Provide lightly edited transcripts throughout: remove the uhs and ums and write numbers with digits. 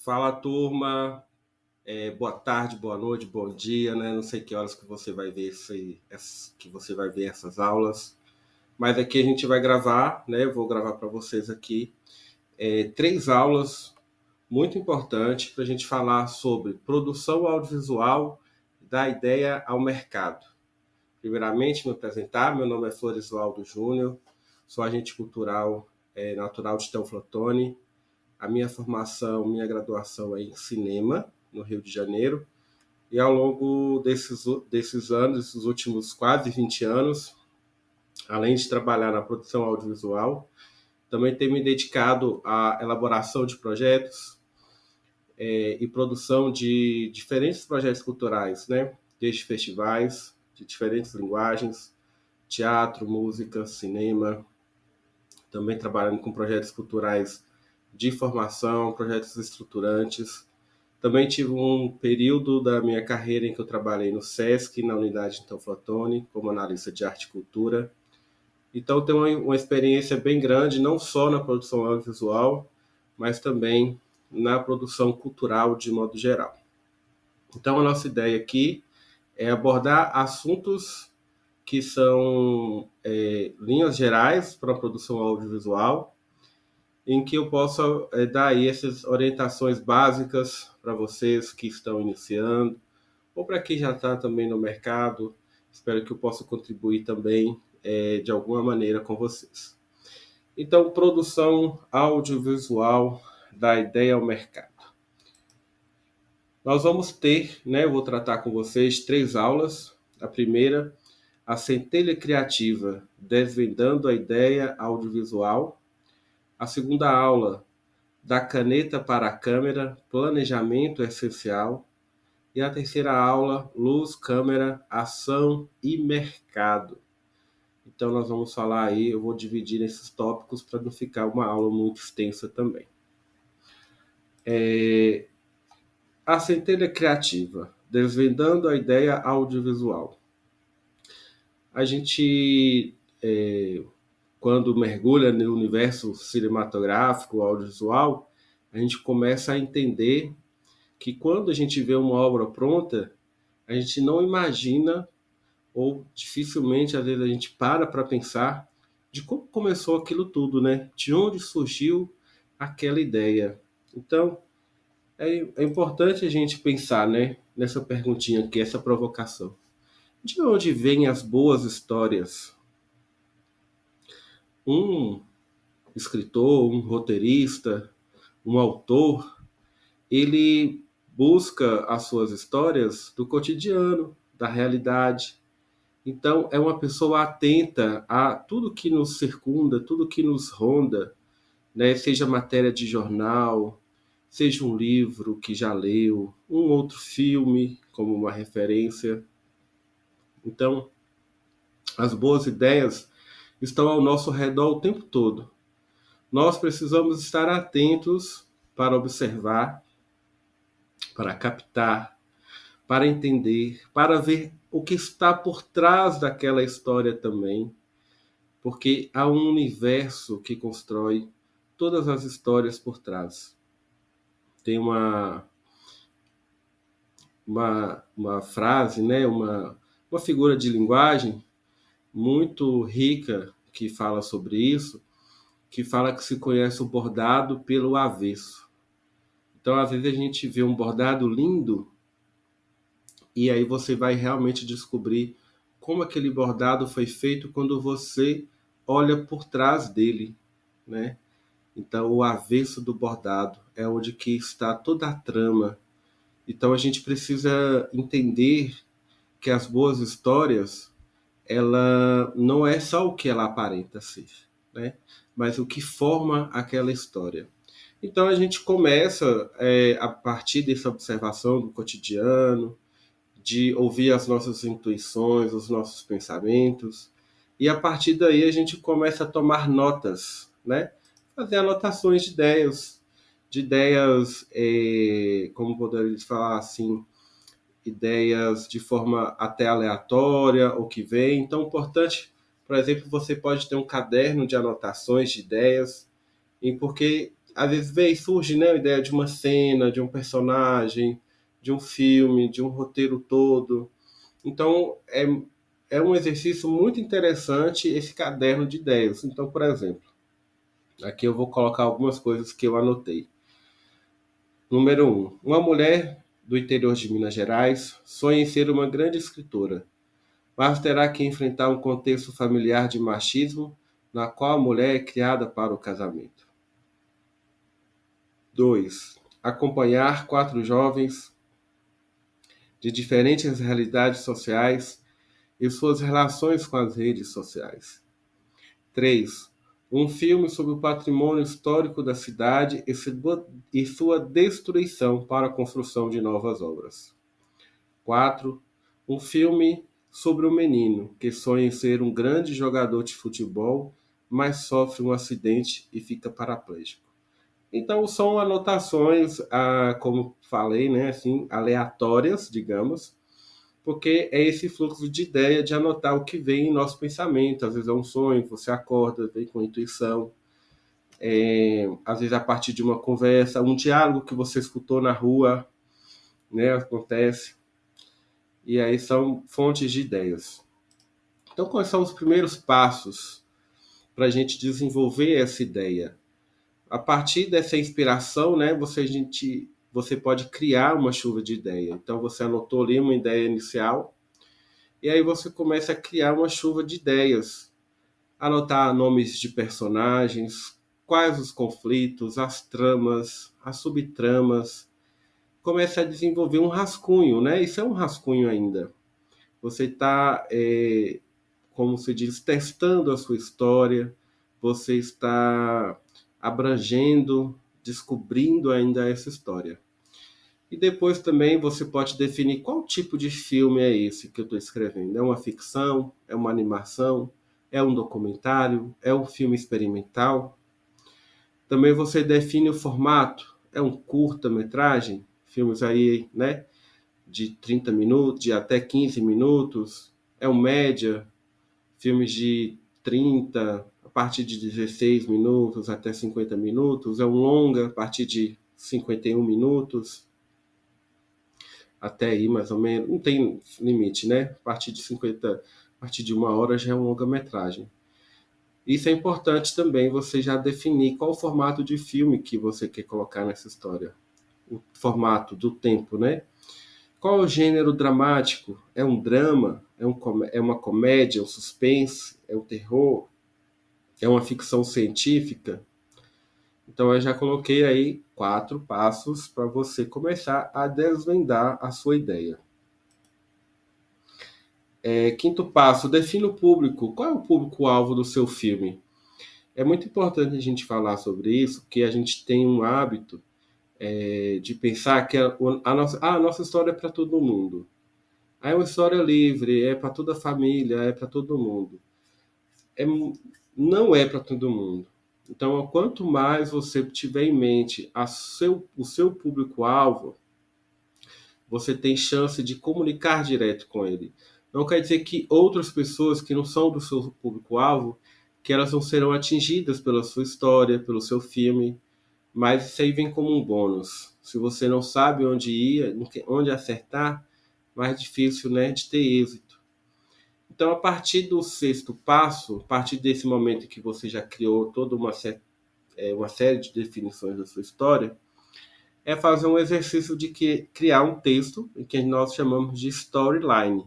Fala, turma. Boa tarde, boa noite, bom dia, né? Não sei que horas que você vai ver essas aulas, mas aqui a gente vai gravar, né? Eu vou gravar para vocês aqui três aulas muito importantes para a gente falar sobre produção audiovisual da ideia ao mercado. Primeiramente, me apresentar, meu nome é Floresvaldo Júnior, sou agente cultural natural de Teoflotone. A minha formação, minha graduação é em cinema, no Rio de Janeiro, e ao longo desses anos, esses últimos quase 20 anos, além de trabalhar na produção audiovisual, também tenho me dedicado à elaboração de projetos e produção de diferentes projetos culturais, né? Desde festivais de diferentes linguagens, teatro, música, cinema, também trabalhando com projetos culturais de formação, projetos estruturantes. Também tive um período da minha carreira em que eu trabalhei no SESC, na unidade de Teoflotone, como analista de arte e cultura. Então, tenho uma experiência bem grande, não só na produção audiovisual, mas também na produção cultural de modo geral. Então, a nossa ideia aqui é abordar assuntos que são linhas gerais para a produção audiovisual, em que eu possa dar aí essas orientações básicas para vocês que estão iniciando, ou para quem já está também no mercado. Espero que eu possa contribuir também de alguma maneira com vocês. Então, produção audiovisual da ideia ao mercado. Nós vamos ter, né, eu vou tratar com vocês três aulas. A primeira, a centelha criativa, desvendando a ideia audiovisual. A segunda aula, da caneta para a câmera, planejamento essencial. E a terceira aula, luz, câmera, ação e mercado. Então nós vamos falar aí, eu vou dividir esses tópicos para não ficar uma aula muito extensa também. A centelha criativa, desvendando a ideia audiovisual. A gente, quando mergulha no universo cinematográfico, audiovisual, a gente começa a entender que quando a gente vê uma obra pronta, a gente não imagina, ou dificilmente às vezes a gente para pensar de como começou aquilo tudo, né? De onde surgiu aquela ideia. Então, é importante a gente pensar, né, nessa perguntinha aqui, essa provocação. De onde vêm as boas histórias? Um escritor, um roteirista, um autor, ele busca as suas histórias do cotidiano, da realidade. Então, é uma pessoa atenta a tudo que nos circunda, tudo que nos ronda, né? Seja matéria de jornal, seja um livro que já leu, um outro filme como uma referência. Então, as boas ideias estão ao nosso redor o tempo todo. Nós precisamos estar atentos para observar, para captar, para entender, para ver o que está por trás daquela história também, porque há um universo que constrói todas as histórias por trás. Tem uma frase, né, uma figura de linguagem muito rica que fala sobre isso, que fala que se conhece o bordado pelo avesso. Então, às vezes a gente vê um bordado lindo e aí você vai realmente descobrir como aquele bordado foi feito quando você olha por trás dele, né? Então, o avesso do bordado é onde que está toda a trama. Então, a gente precisa entender que as boas histórias, ela não é só o que ela aparenta ser, né? Mas o que forma aquela história. Então, a gente começa a partir dessa observação do cotidiano, de ouvir as nossas intuições, os nossos pensamentos, e a partir daí a gente começa a tomar notas, né? Fazer anotações de ideias, como poderia falar assim, ideias de forma até aleatória, o que vem. Então, é importante, por exemplo, você pode ter um caderno de anotações de ideias, e porque às vezes vem surge, né, a ideia de uma cena, de um personagem, de um filme, de um roteiro todo. Então, é um exercício muito interessante esse caderno de ideias. Então, por exemplo, aqui eu vou colocar algumas coisas que eu anotei. Número um: uma mulher do interior de Minas Gerais sonha em ser uma grande escritora, mas terá que enfrentar um contexto familiar de machismo, na qual a mulher é criada para o casamento. 2. Acompanhar 4 jovens de diferentes realidades sociais e suas relações com as redes sociais. 3. Um filme sobre o patrimônio histórico da cidade e sua destruição para a construção de novas obras. 4. Um filme sobre um menino que sonha em ser um grande jogador de futebol, mas sofre um acidente e fica paraplégico. Então são anotações, como falei, né, assim, aleatórias, digamos, porque é esse fluxo de ideia de anotar o que vem em nosso pensamento. Às vezes é um sonho, você acorda, vem com intuição, às vezes a partir de uma conversa, um diálogo que você escutou na rua, né, acontece. E aí são fontes de ideias. Então, quais são os primeiros passos para a gente desenvolver essa ideia? A partir dessa inspiração, né, você pode criar uma chuva de ideia. Então, você anotou ali uma ideia inicial, e aí você começa a criar uma chuva de ideias. Anotar nomes de personagens, quais os conflitos, as tramas, as subtramas. Começa a desenvolver um rascunho, né? Isso é um rascunho ainda. Você está, como se diz, testando a sua história, você está abrangendo, descobrindo ainda essa história. E depois também você pode definir qual tipo de filme é esse que eu estou escrevendo. É uma ficção? É uma animação? É um documentário? É um filme experimental? Também você define o formato. É um curta-metragem? Filmes aí, né? De 30 minutos, de até 15 minutos. É um média? Filmes de 30, a partir de 16 minutos até 50 minutos. É um longa, a partir de 51 minutos. Até aí, mais ou menos. Não tem limite, né? A partir de 50, a partir de 1 hora já é uma longa-metragem. Isso é importante também, você já definir qual o formato de filme que você quer colocar nessa história. O formato do tempo, né? Qual o gênero dramático? É um drama? É uma comédia? É um suspense? É um terror? É uma ficção científica? Então eu já coloquei aí 4 passos para você começar a desvendar a sua ideia. Quinto passo, defina o público. Qual é o público-alvo do seu filme? É muito importante a gente falar sobre isso, porque a gente tem um hábito de pensar que a nossa história é para todo mundo. É uma história livre, é para toda a família, é para todo mundo. É, não é para todo mundo. Então, quanto mais você tiver em mente o seu público-alvo, você tem chance de comunicar direto com ele. Não quer dizer que outras pessoas que não são do seu público-alvo, que elas não serão atingidas pela sua história, pelo seu filme, mas isso aí vem como um bônus. Se você não sabe onde ir, onde acertar, mais difícil, né, de ter êxito. Então, a partir do sexto passo, a partir desse momento que você já criou toda uma série de definições da sua história, é fazer um exercício de criar um texto que nós chamamos de storyline,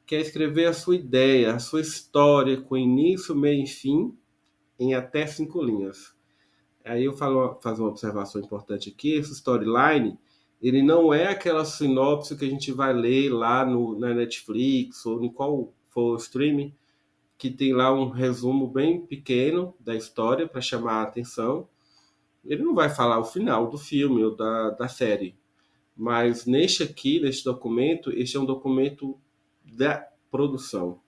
que é escrever a sua ideia, a sua história com início, meio e fim em até 5 linhas. Aí eu faço uma observação importante aqui, esse storyline, ele não é aquela sinopse que a gente vai ler lá na Netflix ou em qual for o streaming, que tem lá um resumo bem pequeno da história para chamar a atenção. Ele não vai falar o final do filme ou da série. Mas neste documento, este é um documento da produção.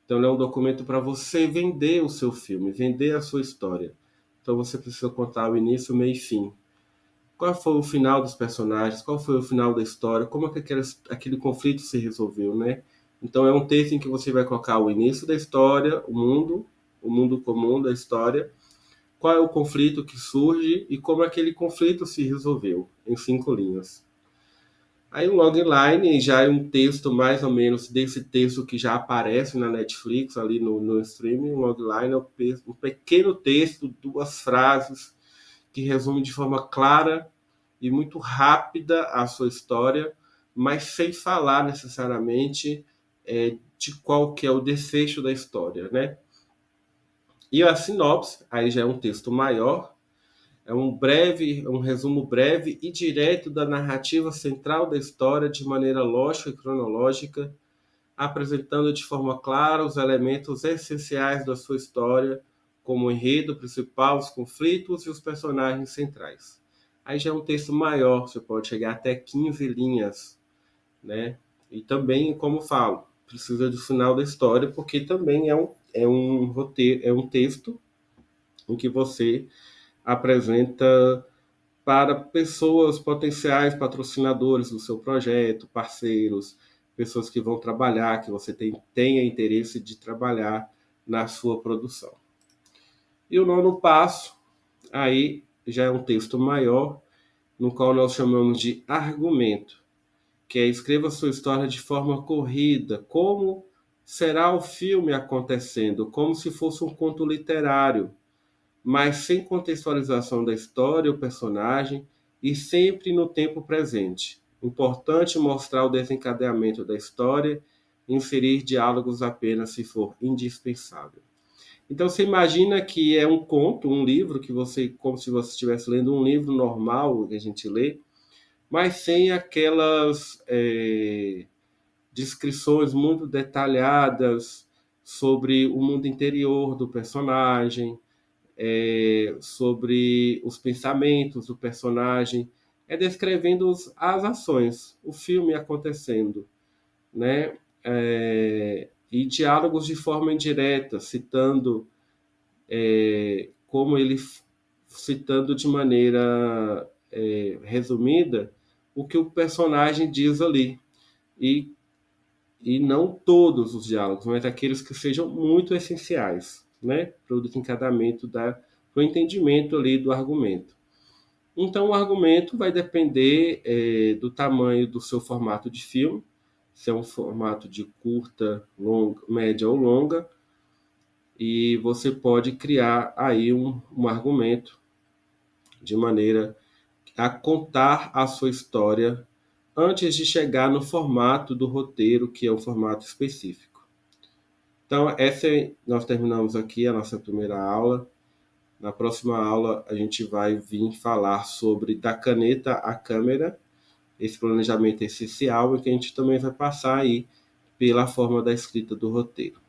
Então, ele é um documento para você vender o seu filme, vender a sua história. Então, você precisa contar o início, o meio e fim. Qual foi o final dos personagens? Qual foi o final da história? Como é que aquele conflito se resolveu, né? Então, é um texto em que você vai colocar o início da história, o mundo comum da história, qual é o conflito que surge e como aquele conflito se resolveu, em 5 linhas. Aí o logline já é um texto mais ou menos desse texto que já aparece na Netflix, ali no streaming. O logline é um pequeno texto, 2 frases, que resume de forma clara e muito rápida a sua história, mas sem falar necessariamente de qual que é o desfecho da história, né? E a sinopse, aí já é um texto maior, é um resumo breve e direto da narrativa central da história de maneira lógica e cronológica, apresentando de forma clara os elementos essenciais da sua história, como o enredo principal, os conflitos e os personagens centrais. Aí já é um texto maior, você pode chegar até 15 linhas, né? E também, como falo, precisa do final da história, porque também é um roteiro, é um texto em que você apresenta para pessoas potenciais patrocinadores do seu projeto, parceiros, pessoas que vão trabalhar, que você tenha interesse de trabalhar na sua produção. E o 9º passo, aí já é um texto maior, no qual nós chamamos de argumento, que é escreva sua história de forma corrida, como será o filme acontecendo, como se fosse um conto literário, mas sem contextualização da história ou personagem e sempre no tempo presente. Importante mostrar o desencadeamento da história e inserir diálogos apenas se for indispensável. Então você imagina que é um conto, um livro que você, como se você estivesse lendo um livro normal que a gente lê, mas sem aquelas descrições muito detalhadas sobre o mundo interior do personagem, sobre os pensamentos do personagem, descrevendo as ações, o filme acontecendo, né? E diálogos de forma indireta, citando como ele citando de maneira resumida o que o personagem diz ali e não todos os diálogos, mas aqueles que sejam muito essenciais, né, para o desencadeamento para o entendimento ali do argumento. Então, o argumento vai depender do tamanho do seu formato de filme, se é um formato de curta, longa, média ou longa, e você pode criar aí um argumento de maneira a contar a sua história antes de chegar no formato do roteiro, que é um formato específico. Então, nós terminamos aqui a nossa primeira aula. Na próxima aula, a gente vai vir falar sobre da caneta à câmera, esse planejamento essencial, e que a gente também vai passar aí pela forma da escrita do roteiro.